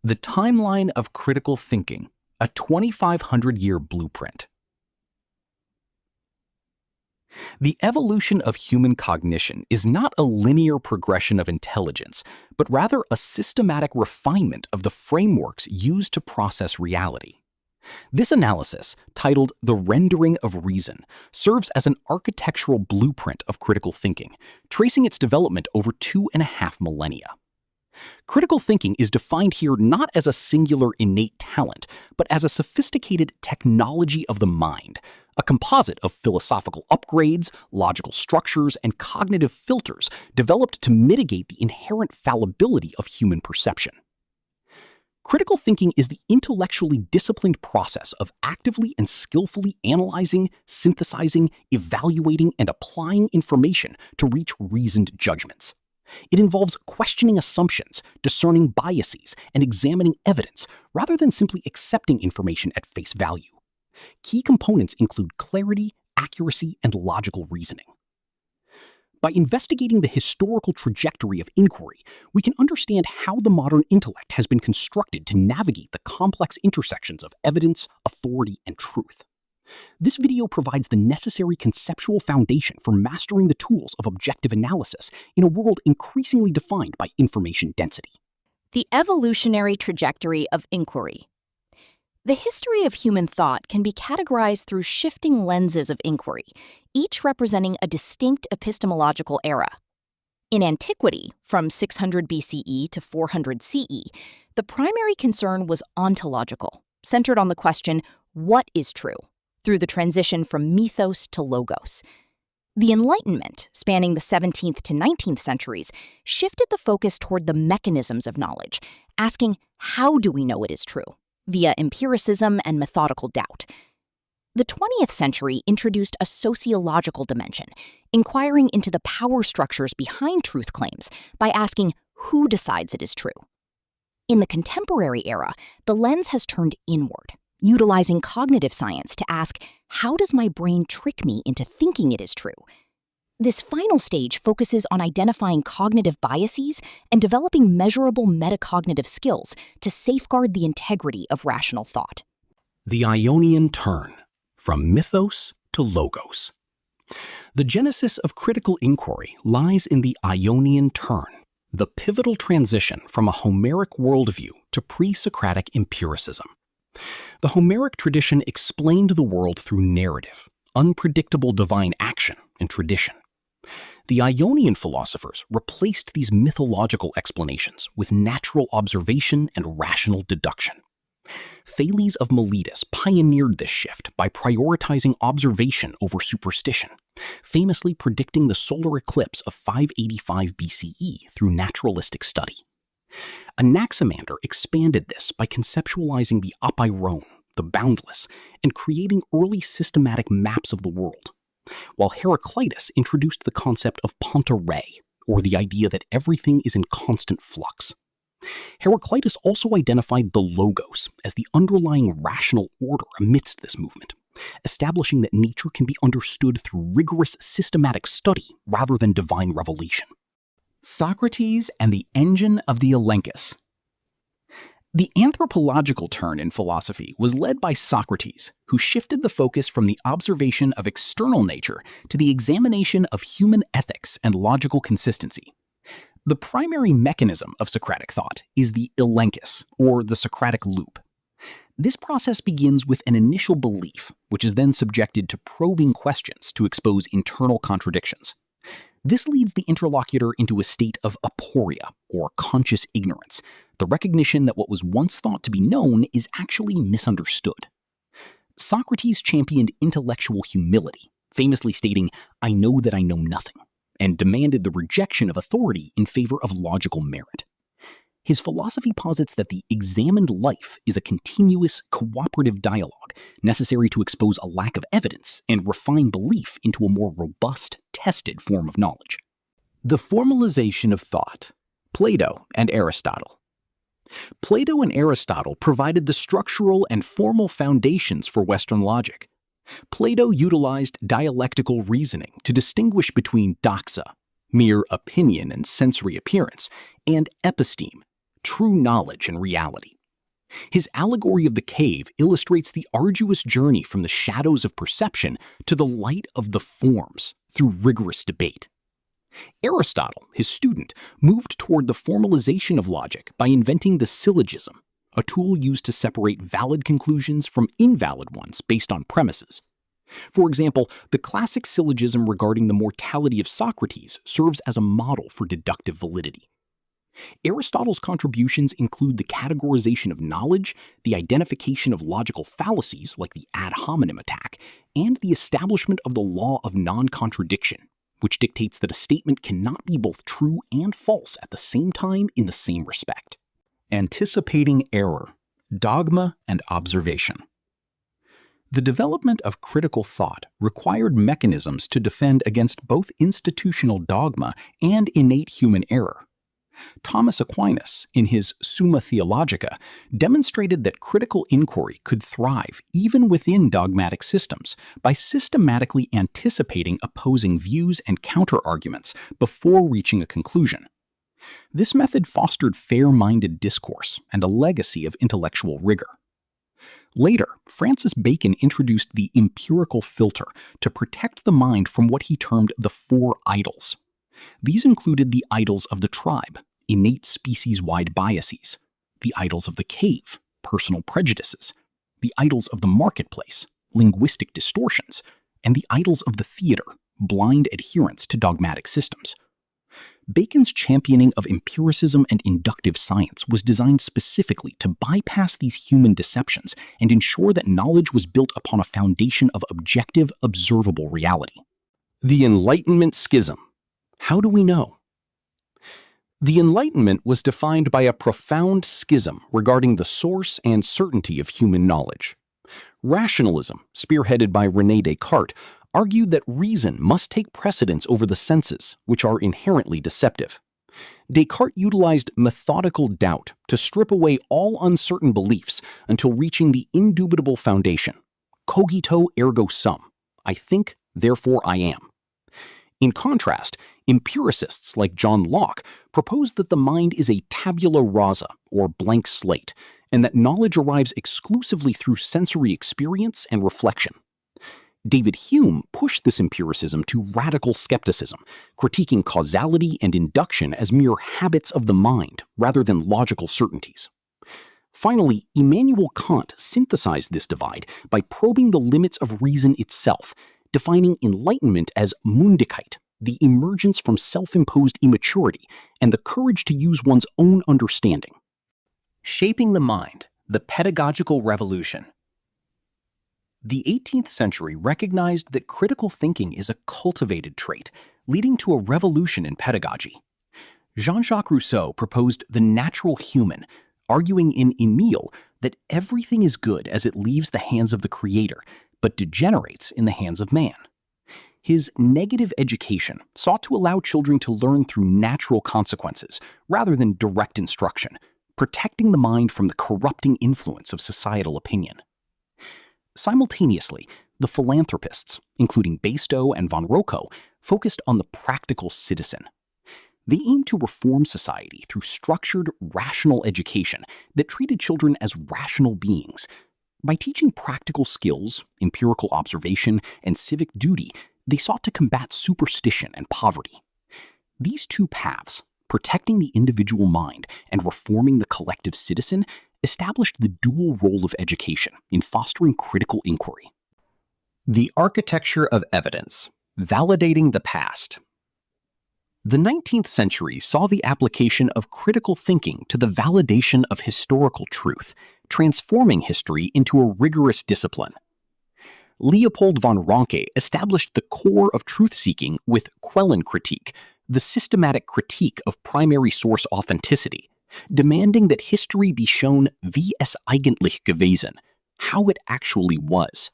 The Timeline of Critical Thinking, a 2,500-year blueprint. The evolution of human cognition is not a linear progression of intelligence, but rather a systematic refinement of the frameworks used to process reality. This analysis, titled The Rendering of Reason, serves as an architectural blueprint of critical thinking, tracing its development over 2.5 millennia. Critical thinking is defined here not as a singular innate talent, but as a sophisticated technology of the mind, a composite of philosophical upgrades, logical structures, and cognitive filters developed to mitigate the inherent fallibility of human perception. Critical thinking is the intellectually disciplined process of actively and skillfully analyzing, synthesizing, evaluating, and applying information to reach reasoned judgments. It involves questioning assumptions, discerning biases, and examining evidence, rather than simply accepting information at face value. Key components include clarity, accuracy, and logical reasoning. By investigating the historical trajectory of inquiry, we can understand how the modern intellect has been constructed to navigate the complex intersections of evidence, authority, and truth. This video provides the necessary conceptual foundation for mastering the tools of objective analysis in a world increasingly defined by information density. The evolutionary trajectory of inquiry. The history of human thought can be categorized through shifting lenses of inquiry, each representing a distinct epistemological era. In antiquity, from 600 BCE to 400 CE, the primary concern was ontological, centered on the question, what is true, through the transition from mythos to logos. The Enlightenment, spanning the 17th to 19th centuries, shifted the focus toward the mechanisms of knowledge, asking, how do we know it is true, via empiricism and methodical doubt. The 20th century introduced a sociological dimension, inquiring into the power structures behind truth claims by asking who decides it is true. In the contemporary era, the lens has turned inward, utilizing cognitive science to ask, how does my brain trick me into thinking it is true? This final stage focuses on identifying cognitive biases and developing measurable metacognitive skills to safeguard the integrity of rational thought. The Ionian Turn, from mythos to logos. The genesis of critical inquiry lies in the Ionian Turn, the pivotal transition from a Homeric worldview to pre-Socratic empiricism. The Homeric tradition explained the world through narrative, unpredictable divine action, and tradition. The Ionian philosophers replaced these mythological explanations with natural observation and rational deduction. Thales of Miletus pioneered this shift by prioritizing observation over superstition, famously predicting the solar eclipse of 585 BCE through naturalistic study. Anaximander expanded this by conceptualizing the apeiron, the boundless, and creating early systematic maps of the world, while Heraclitus introduced the concept of ponta re, or the idea that everything is in constant flux. Heraclitus also identified the logos as the underlying rational order amidst this movement, establishing that nature can be understood through rigorous systematic study rather than divine revelation. Socrates and the engine of the elenchus. The anthropological turn in philosophy was led by Socrates, who shifted the focus from the observation of external nature to the examination of human ethics and logical consistency. The primary mechanism of Socratic thought is the elenchus, or the Socratic loop. This process begins with an initial belief, which is then subjected to probing questions to expose internal contradictions. This leads the interlocutor into a state of aporia, or conscious ignorance, the recognition that what was once thought to be known is actually misunderstood. Socrates championed intellectual humility, famously stating, "I know that I know nothing," and demanded the rejection of authority in favor of logical merit. His philosophy posits that the examined life is a continuous, cooperative dialogue necessary to expose a lack of evidence and refine belief into a more robust, tested form of knowledge. The formalization of thought. Plato and Aristotle. Plato and Aristotle provided the structural and formal foundations for Western logic. Plato utilized dialectical reasoning to distinguish between doxa, mere opinion and sensory appearance, and episteme, true knowledge and reality. His allegory of the cave illustrates the arduous journey from the shadows of perception to the light of the forms through rigorous debate. Aristotle, his student, moved toward the formalization of logic by inventing the syllogism, a tool used to separate valid conclusions from invalid ones based on premises. For example, the classic syllogism regarding the mortality of Socrates serves as a model for deductive validity. Aristotle's contributions include the categorization of knowledge, the identification of logical fallacies like the ad hominem attack, and the establishment of the law of non-contradiction, which dictates that a statement cannot be both true and false at the same time in the same respect. Anticipating error, dogma, and observation. The development of critical thought required mechanisms to defend against both institutional dogma and innate human error. Thomas Aquinas, in his Summa Theologica, demonstrated that critical inquiry could thrive even within dogmatic systems by systematically anticipating opposing views and counter-arguments before reaching a conclusion. This method fostered fair-minded discourse and a legacy of intellectual rigor. Later, Francis Bacon introduced the empirical filter to protect the mind from what he termed the four idols. These included the idols of the tribe, innate species-wide biases, the idols of the cave, personal prejudices, the idols of the marketplace, linguistic distortions, and the idols of the theater, blind adherence to dogmatic systems. Bacon's championing of empiricism and inductive science was designed specifically to bypass these human deceptions and ensure that knowledge was built upon a foundation of objective, observable reality. The Enlightenment Schism. How do we know? The Enlightenment was defined by a profound schism regarding the source and certainty of human knowledge. Rationalism, spearheaded by René Descartes, argued that reason must take precedence over the senses, which are inherently deceptive. Descartes utilized methodical doubt to strip away all uncertain beliefs until reaching the indubitable foundation, cogito ergo sum, I think, therefore I am. In contrast, empiricists like John Locke proposed that the mind is a tabula rasa, or blank slate, and that knowledge arrives exclusively through sensory experience and reflection. David Hume pushed this empiricism to radical skepticism, critiquing causality and induction as mere habits of the mind rather than logical certainties. Finally, Immanuel Kant synthesized this divide by probing the limits of reason itself, defining enlightenment as Mündigkeit, the emergence from self-imposed immaturity and the courage to use one's own understanding. Shaping the mind, the pedagogical revolution. The 18th century recognized that critical thinking is a cultivated trait, leading to a revolution in pedagogy. Jean-Jacques Rousseau proposed the natural human, arguing in Emile that everything is good as it leaves the hands of the Creator, but degenerates in the hands of man. His negative education sought to allow children to learn through natural consequences rather than direct instruction, protecting the mind from the corrupting influence of societal opinion. Simultaneously, the philanthropists, including Basedow and von Rocow, focused on the practical citizen. They aimed to reform society through structured, rational education that treated children as rational beings. By teaching practical skills, empirical observation, and civic duty, they sought to combat superstition and poverty. These two paths, protecting the individual mind and reforming the collective citizen, established the dual role of education in fostering critical inquiry. The architecture of evidence, validating the past. The 19th century saw the application of critical thinking to the validation of historical truth, transforming history into a rigorous discipline. Leopold von Ranke established the core of truth-seeking with Quellenkritik, the systematic critique of primary source authenticity, demanding that history be shown wie es eigentlich gewesen, how it actually was.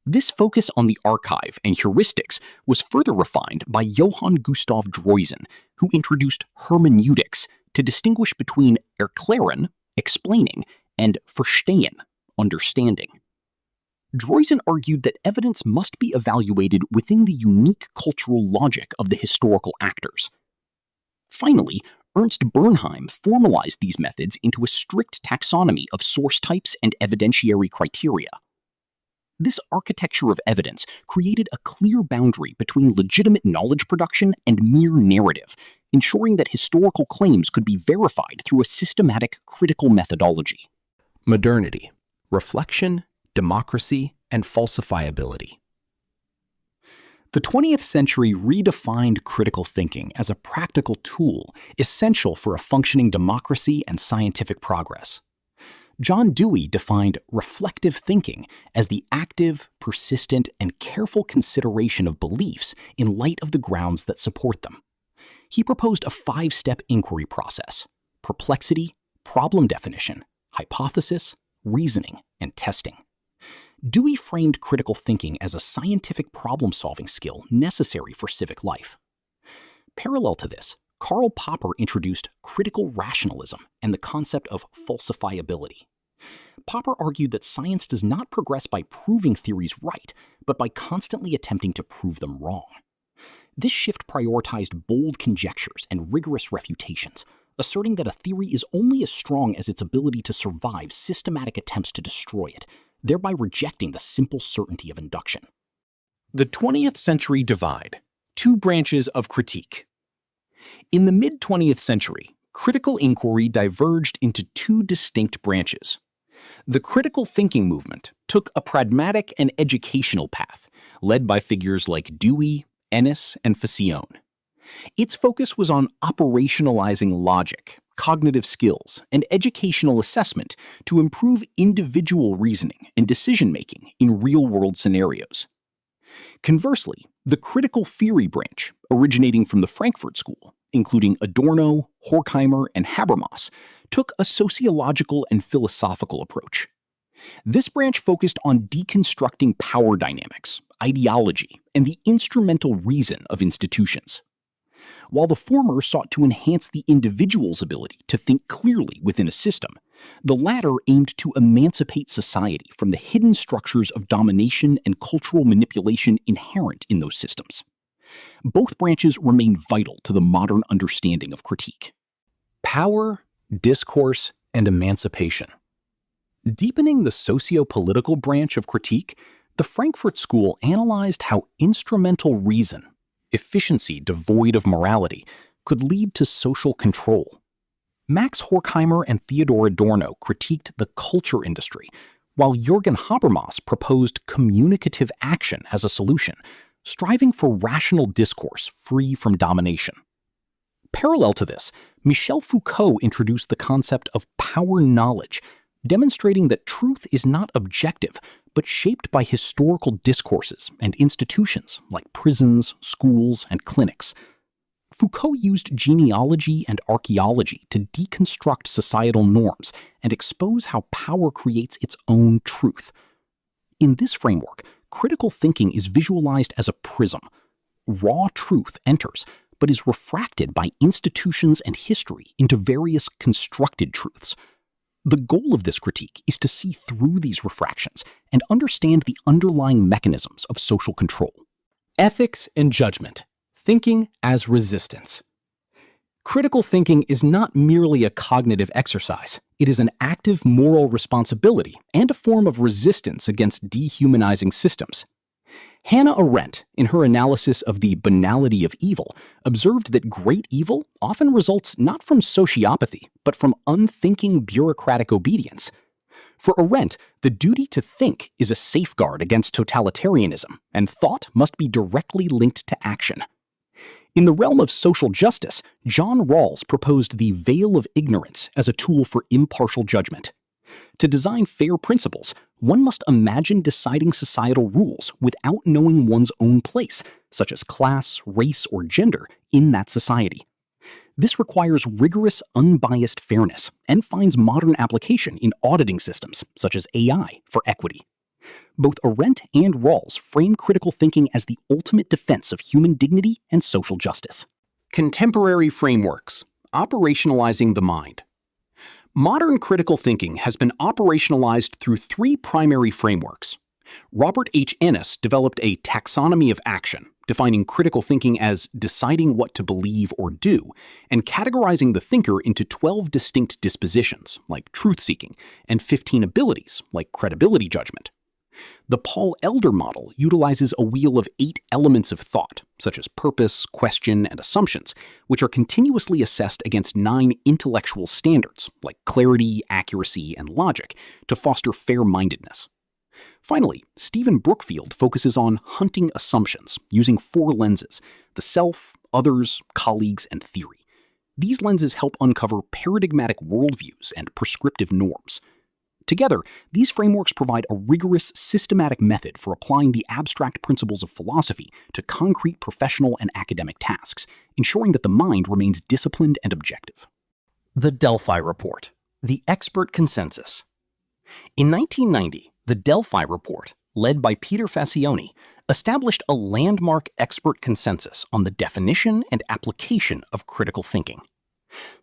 This focus on the archive and heuristics was further refined by Johann Gustav Droysen, who introduced hermeneutics to distinguish between erklären, explaining, and verstehen, understanding. Droysen argued that evidence must be evaluated within the unique cultural logic of the historical actors. Finally, Ernst Bernheim formalized these methods into a strict taxonomy of source types and evidentiary criteria. This architecture of evidence created a clear boundary between legitimate knowledge production and mere narrative, ensuring that historical claims could be verified through a systematic critical methodology. Modernity, reflection, democracy, and falsifiability. The 20th century redefined critical thinking as a practical tool essential for a functioning democracy and scientific progress. John Dewey defined reflective thinking as the active, persistent, and careful consideration of beliefs in light of the grounds that support them. He proposed a 5-step inquiry process: perplexity, problem definition, hypothesis, reasoning, and testing. Dewey framed critical thinking as a scientific problem-solving skill necessary for civic life. Parallel to this, Karl Popper introduced critical rationalism and the concept of falsifiability. Popper argued that science does not progress by proving theories right, but by constantly attempting to prove them wrong. This shift prioritized bold conjectures and rigorous refutations, asserting that a theory is only as strong as its ability to survive systematic attempts to destroy it, thereby rejecting the simple certainty of induction. The 20th century divide: two branches of critique. In the mid-20th century, critical inquiry diverged into two distinct branches. The critical thinking movement took a pragmatic and educational path, led by figures like Dewey, Ennis, and Faccione. Its focus was on operationalizing logic, cognitive skills, and educational assessment to improve individual reasoning and decision-making in real-world scenarios. Conversely, the critical theory branch, originating from the Frankfurt School, including Adorno, Horkheimer, and Habermas, took a sociological and philosophical approach. This branch focused on deconstructing power dynamics, ideology, and the instrumental reason of institutions. While the former sought to enhance the individual's ability to think clearly within a system, the latter aimed to emancipate society from the hidden structures of domination and cultural manipulation inherent in those systems. Both branches remain vital to the modern understanding of critique. Power, discourse, and emancipation. Deepening the socio-political branch of critique, the Frankfurt School analyzed how instrumental reason, efficiency devoid of morality, could lead to social control. Max Horkheimer and Theodor Adorno critiqued the culture industry, while Jürgen Habermas proposed communicative action as a solution, striving for rational discourse free from domination. Parallel to this, Michel Foucault introduced the concept of power knowledge, demonstrating that truth is not objective, but shaped by historical discourses and institutions like prisons, schools, and clinics. Foucault used genealogy and archaeology to deconstruct societal norms and expose how power creates its own truth. In this framework, critical thinking is visualized as a prism. Raw truth enters, but is refracted by institutions and history into various constructed truths. The goal of this critique is to see through these refractions and understand the underlying mechanisms of social control. Ethics and judgment. Thinking as resistance. Critical thinking is not merely a cognitive exercise. It is an active moral responsibility and a form of resistance against dehumanizing systems. Hannah Arendt, in her analysis of the banality of evil, observed that great evil often results not from sociopathy, but from unthinking bureaucratic obedience. For Arendt, the duty to think is a safeguard against totalitarianism, and thought must be directly linked to action. In the realm of social justice, John Rawls proposed the veil of ignorance as a tool for impartial judgment. To design fair principles, one must imagine deciding societal rules without knowing one's own place, such as class, race, or gender, in that society. This requires rigorous, unbiased fairness and finds modern application in auditing systems, such as AI, for equity. Both Arendt and Rawls frame critical thinking as the ultimate defense of human dignity and social justice. Contemporary frameworks, operationalizing the mind. Modern critical thinking has been operationalized through three primary frameworks: Robert H. Ennis developed a taxonomy of action, defining critical thinking as deciding what to believe or do, and categorizing the thinker into 12 distinct dispositions, like truth-seeking, and 15 abilities, like credibility judgment. The Paul Elder model utilizes a wheel of 8 elements of thought, such as purpose, question, and assumptions, which are continuously assessed against 9 intellectual standards, like clarity, accuracy, and logic, to foster fair-mindedness. Finally, Stephen Brookfield focuses on hunting assumptions using 4 lenses: the self, others, colleagues, and theory. These lenses help uncover paradigmatic worldviews and prescriptive norms. Together, these frameworks provide a rigorous, systematic method for applying the abstract principles of philosophy to concrete professional and academic tasks, ensuring that the mind remains disciplined and objective. The Delphi Report, the Expert Consensus. In 1990, the Delphi Report, led by Peter Facione, established a landmark expert consensus on the definition and application of critical thinking.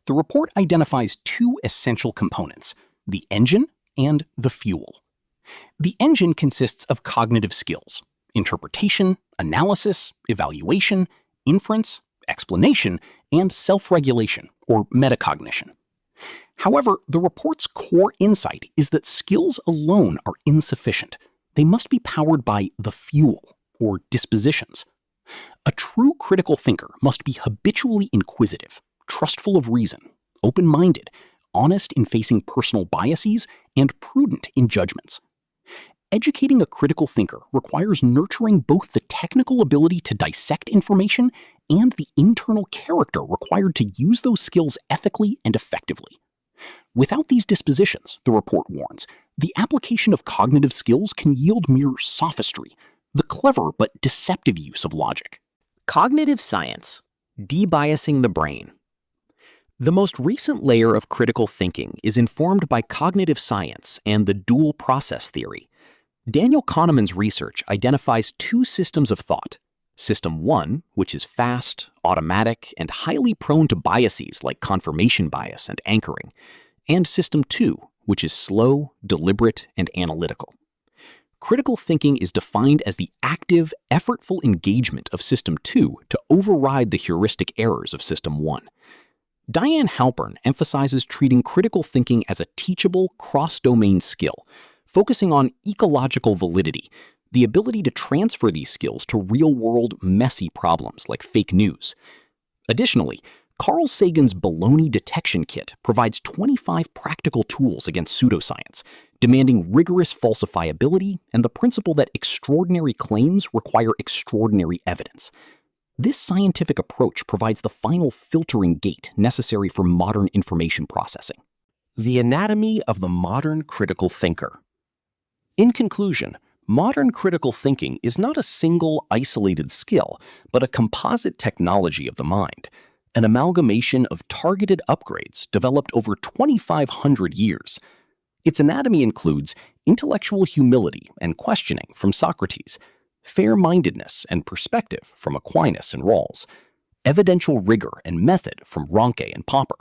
The report identifies 2 essential components: the engine and the fuel. The engine consists of cognitive skills: interpretation, analysis, evaluation, inference, explanation, and self-regulation, or metacognition. However, the report's core insight is that skills alone are insufficient. They must be powered by the fuel, or dispositions. A true critical thinker must be habitually inquisitive, trustful of reason, open-minded, honest in facing personal biases, and prudent in judgments. Educating a critical thinker requires nurturing both the technical ability to dissect information and the internal character required to use those skills ethically and effectively. Without these dispositions, the report warns, the application of cognitive skills can yield mere sophistry, the clever but deceptive use of logic. Cognitive science, debiasing the brain. The most recent layer of critical thinking is informed by cognitive science and the dual process theory. Daniel Kahneman's research identifies 2 systems of thought: System 1, which is fast, automatic, and highly prone to biases like confirmation bias and anchoring, and System 2, which is slow, deliberate, and analytical. Critical thinking is defined as the active, effortful engagement of System 2 to override the heuristic errors of System 1. Diane Halpern emphasizes treating critical thinking as a teachable, cross-domain skill, focusing on ecological validity, the ability to transfer these skills to real-world, messy problems like fake news. Additionally, Carl Sagan's Baloney Detection Kit provides 25 practical tools against pseudoscience, demanding rigorous falsifiability and the principle that extraordinary claims require extraordinary evidence. This scientific approach provides the final filtering gate necessary for modern information processing. The anatomy of the modern critical thinker. In conclusion, modern critical thinking is not a single isolated skill, but a composite technology of the mind, an amalgamation of targeted upgrades developed over 2,500 years. Its anatomy includes intellectual humility and questioning from Socrates, fair-mindedness and perspective from Aquinas and Rawls, evidential rigor and method from Ranke and Popper,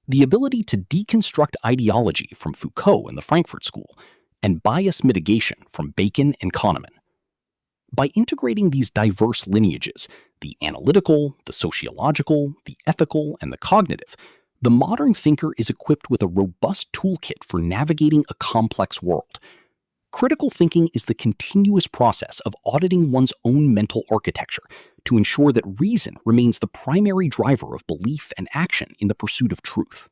the ability to deconstruct ideology from Foucault and the Frankfurt School, and bias mitigation from Bacon and Kahneman. By integrating these diverse lineages, the analytical, the sociological, the ethical, and the cognitive, the modern thinker is equipped with a robust toolkit for navigating a complex world. Critical thinking is the continuous process of auditing one's own mental architecture to ensure that reason remains the primary driver of belief and action in the pursuit of truth.